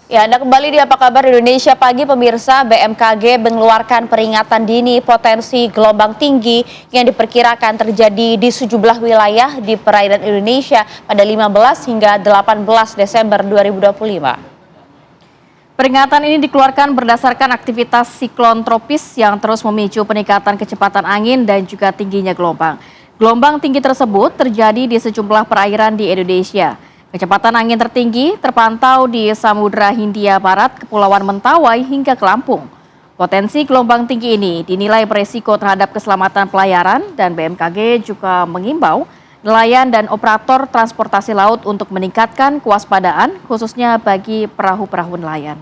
Ya, Anda kembali di Apa Kabar Indonesia Pagi, pemirsa. BMKG mengeluarkan peringatan dini potensi gelombang tinggi yang diperkirakan terjadi di sejumlah wilayah di perairan Indonesia pada 15 hingga 18 Desember 2025. Peringatan ini dikeluarkan berdasarkan aktivitas siklon tropis yang terus memicu peningkatan kecepatan angin dan juga tingginya gelombang. Gelombang tinggi tersebut terjadi di sejumlah perairan di Indonesia. Kecepatan angin tertinggi terpantau di Samudra Hindia Barat, Kepulauan Mentawai hingga ke Lampung. Potensi gelombang tinggi ini dinilai beresiko terhadap keselamatan pelayaran dan BMKG juga mengimbau nelayan dan operator transportasi laut untuk meningkatkan kewaspadaan khususnya bagi perahu-perahu nelayan.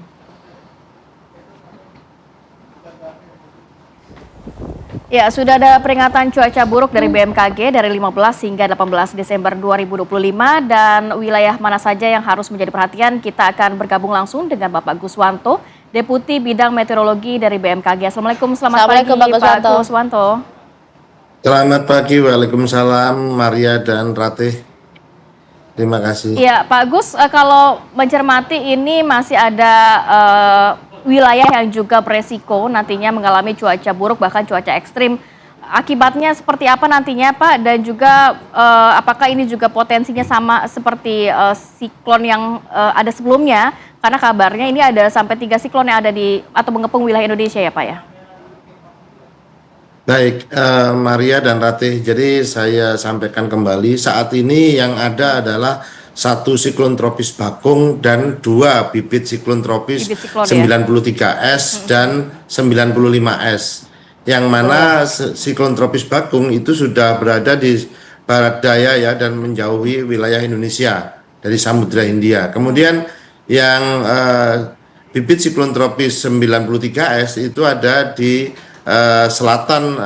Ya, sudah ada peringatan cuaca buruk dari BMKG dari 15 hingga 18 Desember 2025 dan wilayah mana saja yang harus menjadi perhatian. Kita akan bergabung langsung dengan Bapak Guswanto, Deputi Bidang Meteorologi dari BMKG. Assalamualaikum, selamat pagi Pak Guswanto. Selamat pagi, waalaikumsalam Maria dan Ratih. Terima kasih. Ya, Pak Gus, kalau mencermati ini masih ada wilayah yang juga beresiko nantinya mengalami cuaca buruk bahkan cuaca ekstrim. Akibatnya seperti apa nantinya Pak? Dan juga apakah ini juga potensinya sama seperti siklon yang ada sebelumnya? Karena kabarnya ini ada sampai 3 siklon yang ada di atau mengepung wilayah Indonesia ya Pak ya? Baik, Maria dan Ratih. Jadi saya sampaikan kembali saat ini yang ada adalah satu siklon tropis Bakung dan 2 bibit siklon tropis 93S dan 95S. Yang mana siklon tropis Bakung itu sudah berada di barat daya ya dan menjauhi wilayah Indonesia dari Samudra Hindia. Kemudian yang bibit siklon tropis 93S itu ada di selatan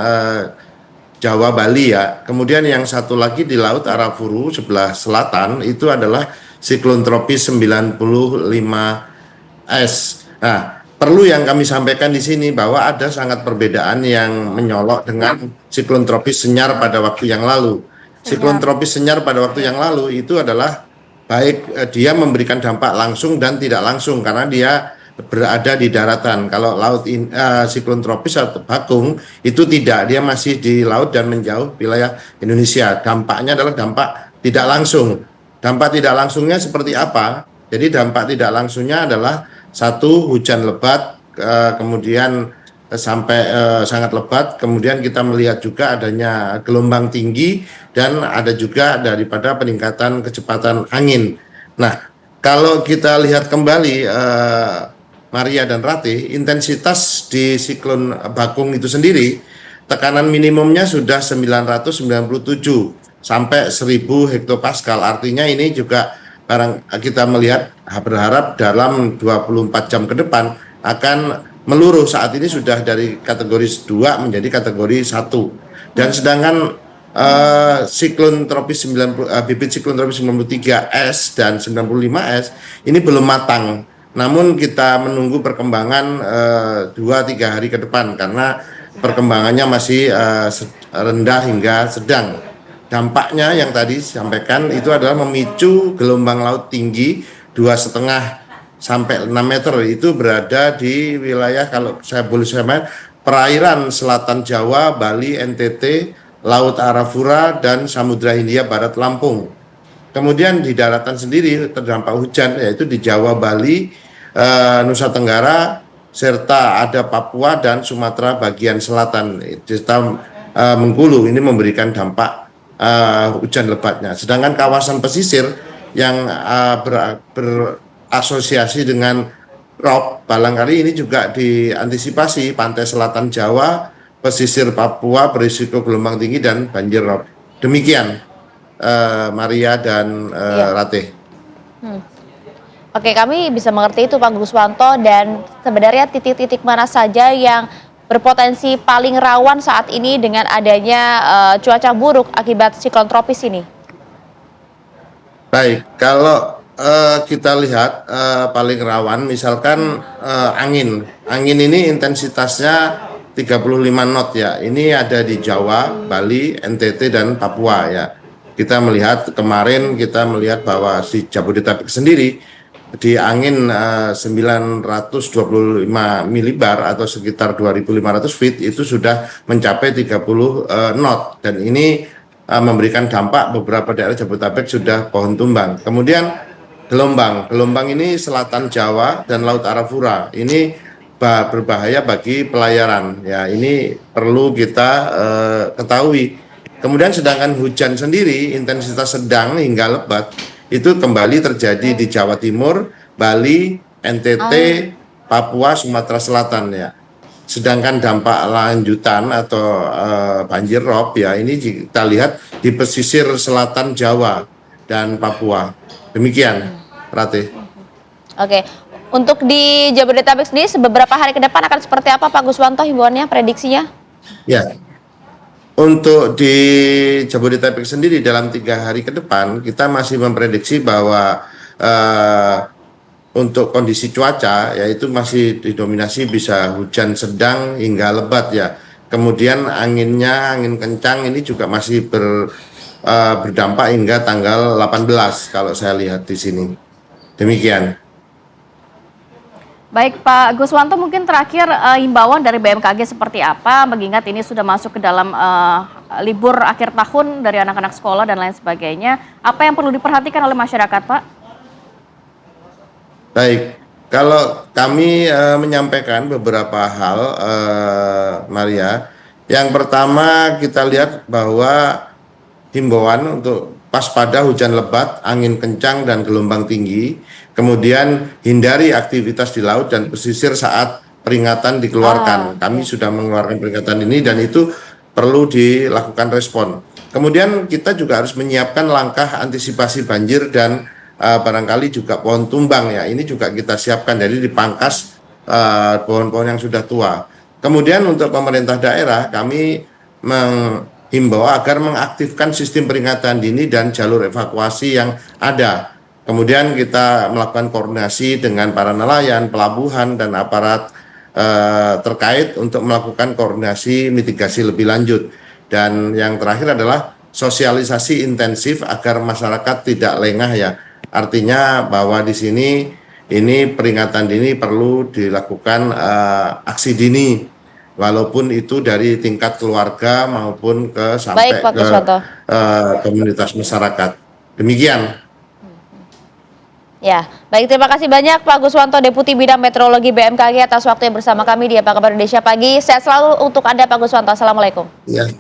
Jawa Bali ya. Kemudian yang satu lagi di Laut Arafuru sebelah selatan itu adalah siklon tropis 95S. Nah, perlu yang kami sampaikan di sini bahwa ada sangat perbedaan yang menyolok dengan siklon tropis Senyar pada waktu yang lalu. Siklon tropis Senyar pada waktu yang lalu itu adalah baik dia memberikan dampak langsung dan tidak langsung karena dia berada di daratan. Kalau siklon tropis atau Bakung itu tidak, dia masih di laut dan menjauh wilayah Indonesia. Dampaknya adalah dampak tidak langsung. Dampak tidak langsungnya seperti apa? Jadi dampak tidak langsungnya adalah satu, hujan lebat, kemudian sampai sangat lebat, kemudian kita melihat juga adanya gelombang tinggi dan ada juga daripada peningkatan kecepatan angin. Nah, kalau kita lihat kembali Maria dan Ratih, intensitas di siklon Bakung itu sendiri, tekanan minimumnya sudah 997 sampai 1000 hektopascal. Artinya ini juga kita melihat berharap dalam 24 jam ke depan akan meluruh. Saat ini sudah dari kategori 2 menjadi kategori 1. Dan sedangkan siklon tropis bibit siklon tropis 93S dan 95S ini belum matang. Namun kita menunggu perkembangan 2-3 hari ke depan karena perkembangannya masih rendah hingga sedang. Dampaknya yang tadi disampaikan itu adalah memicu gelombang laut tinggi 2,5 sampai 6 meter. Itu berada di wilayah, kalau saya boleh sampaikan, perairan selatan Jawa, Bali, NTT, Laut Arafura, dan Samudra Hindia Barat Lampung. Kemudian di daratan sendiri terdampak hujan, yaitu di Jawa, Bali, Nusa Tenggara, serta ada Papua dan Sumatera bagian selatan. Serta Bengkulu ini memberikan dampak hujan lebatnya. Sedangkan kawasan pesisir yang berasosiasi dengan Rob, barangkali ini juga diantisipasi pantai selatan Jawa, pesisir Papua berisiko gelombang tinggi dan banjir rob. Demikian. Maria dan Ratih. Oke, kami bisa mengerti itu Pak Guswanto, dan sebenarnya titik-titik mana saja yang berpotensi paling rawan saat ini dengan adanya cuaca buruk akibat siklon tropis ini? Baik, kalau kita lihat paling rawan misalkan angin ini intensitasnya 35 knot ya. Ini ada di Jawa, Bali, NTT dan Papua ya. Kita melihat kemarin bahwa di Jabodetabek sendiri di angin 925 milibar atau sekitar 2.500 feet itu sudah mencapai 30 knot, dan ini memberikan dampak beberapa daerah Jabodetabek sudah pohon tumbang. Kemudian gelombang ini selatan Jawa dan Laut Arafura ini berbahaya bagi pelayaran. Ya, ini perlu kita ketahui. Kemudian sedangkan hujan sendiri intensitas sedang hingga lebat itu kembali terjadi di Jawa Timur, Bali, NTT, Papua, Sumatera Selatan ya. Sedangkan dampak lanjutan atau banjir rob ya ini kita lihat di pesisir selatan Jawa dan Papua. Demikian, Ratih. Oke, untuk di Jabodetabek sendiri beberapa hari ke depan akan seperti apa Pak Guswanto himbauannya, prediksinya? Ya, untuk di Jabodetabek sendiri dalam 3 hari ke depan kita masih memprediksi bahwa untuk kondisi cuaca yaitu masih didominasi bisa hujan sedang hingga lebat ya. Kemudian angin kencang ini juga masih berdampak hingga tanggal 18 kalau saya lihat di sini. Demikian. Baik Pak Guswanto, mungkin terakhir himbauan dari BMKG seperti apa, mengingat ini sudah masuk ke dalam libur akhir tahun dari anak-anak sekolah dan lain sebagainya. Apa yang perlu diperhatikan oleh masyarakat, Pak? Baik, kalau kami menyampaikan beberapa hal, Maria. Yang pertama kita lihat bahwa himbauan untuk waspada hujan lebat, angin kencang dan gelombang tinggi. Kemudian hindari aktivitas di laut dan pesisir saat peringatan dikeluarkan. Kami sudah mengeluarkan peringatan ini dan itu perlu dilakukan respon. Kemudian kita juga harus menyiapkan langkah antisipasi banjir dan barangkali juga pohon tumbang ya. Ini juga kita siapkan, jadi dipangkas pohon-pohon yang sudah tua. Kemudian untuk pemerintah daerah kami menghimbau agar mengaktifkan sistem peringatan dini dan jalur evakuasi yang ada. Kemudian kita melakukan koordinasi dengan para nelayan, pelabuhan, dan aparat terkait untuk melakukan koordinasi mitigasi lebih lanjut. Dan yang terakhir adalah sosialisasi intensif agar masyarakat tidak lengah ya. Artinya bahwa di sini ini peringatan dini perlu dilakukan aksi dini, walaupun itu dari tingkat keluarga maupun sampai Baik, Pak Guswanto. komunitas masyarakat. Demikian. Ya, baik, terima kasih banyak Pak Guswanto, Deputi Bidang Meteorologi BMKG atas waktu yang bersama kami di Apa Kabar Indonesia Pagi. Sehat selalu untuk Anda Pak Guswanto. Assalamualaikum. Ya.